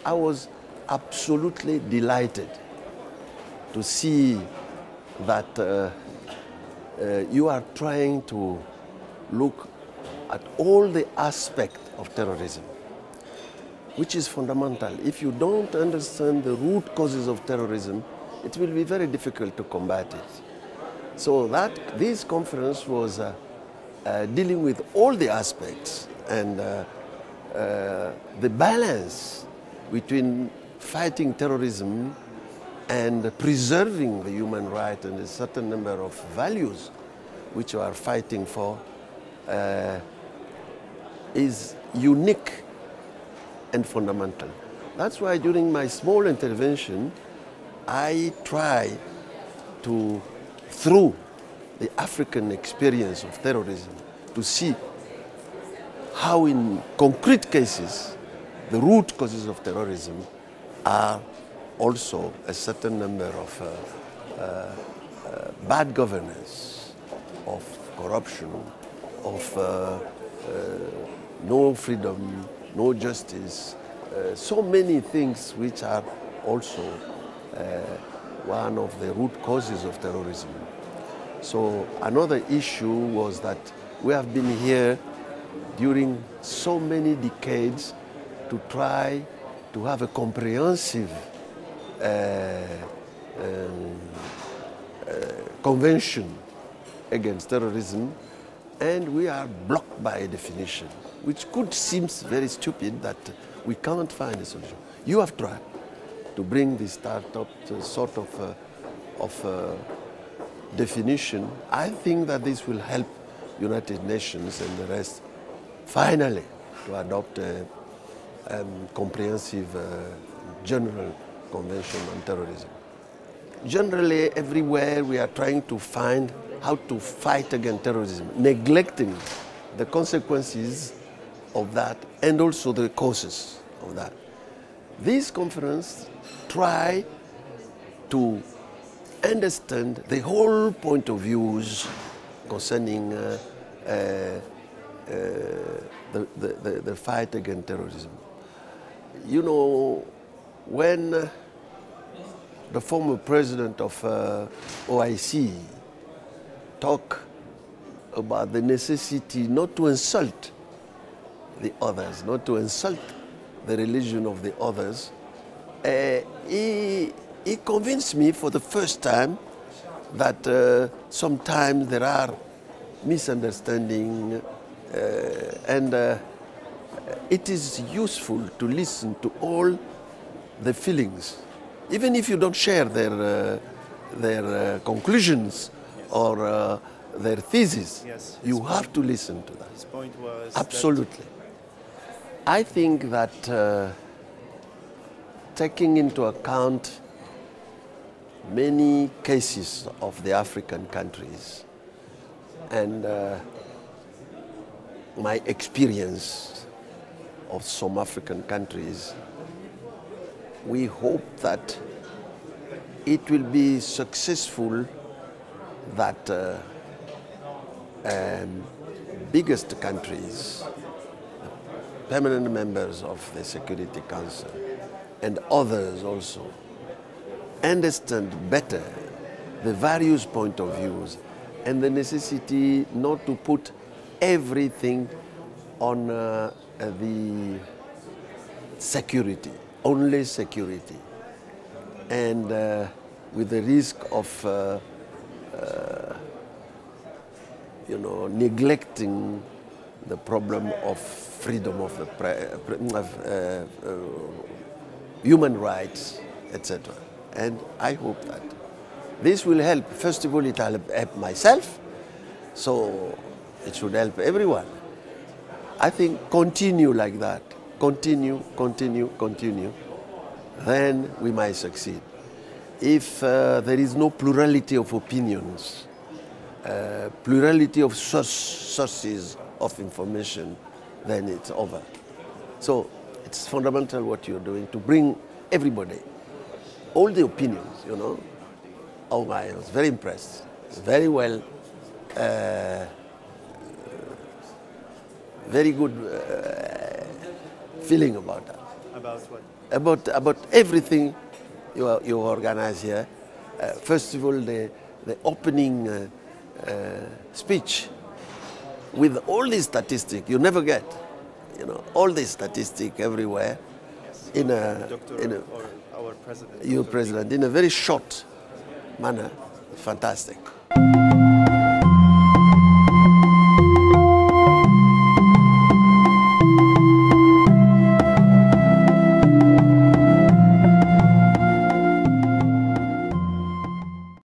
I was absolutely delighted to see that you are trying to look at all the aspects of terrorism, which is fundamental. If you don't understand the root causes of terrorism, it will be very difficult to combat it. So this conference was dealing with all the aspects and the balance between fighting terrorism and preserving the human right and a certain number of values which we are fighting for is unique and fundamental. That's why during my small intervention, I try to, through the African experience of terrorism, to see how in concrete cases the root causes of terrorism are also a certain number of bad governance, of corruption, of no freedom, no justice, so many things which are also one of the root causes of terrorism. So another issue was that we have been here during so many decades to try to have a comprehensive convention against terrorism, and we are blocked by a definition, which could seem very stupid that we can't find a solution. You have tried to bring this startup to sort of definition. I think that this will help United Nations and the rest finally to adopt a comprehensive general convention on terrorism. Generally, everywhere we are trying to find how to fight against terrorism, neglecting the consequences of that and also the causes of that. This conference try to understand the whole point of views concerning the fight against terrorism. You know, when the former president of OIC talked about the necessity not to insult the others, not to insult the religion of the others, he convinced me for the first time that sometimes there are misunderstandings and it is useful to listen to all the feelings, even if you don't share their conclusions or their thesis. Yes, you have to listen to that. His point was absolutely. I think that taking into account many cases of the African countries and my experience of some African countries, we hope that it will be successful, that biggest countries, permanent members of the Security Council and others also, understand better the various point of views and the necessity not to put everything on the security, only security, and with the risk of neglecting the problem of freedom of the human rights, etc. And I hope that this will help. First of all, it will help myself, so it should help everyone. I think continue like that. Continue, continue, continue. Then we might succeed. If there is no plurality of opinions, plurality of sources of information, then it's over. So it's fundamental what you're doing to bring everybody, all the opinions, you know. Oh my, I was very impressed. It's very well, very good feeling about that. About what? about everything you organize here. First of all, the opening speech with all these statistics you never get, all these statistics everywhere. Yes. Our president. Your president, in a very short manner, fantastic.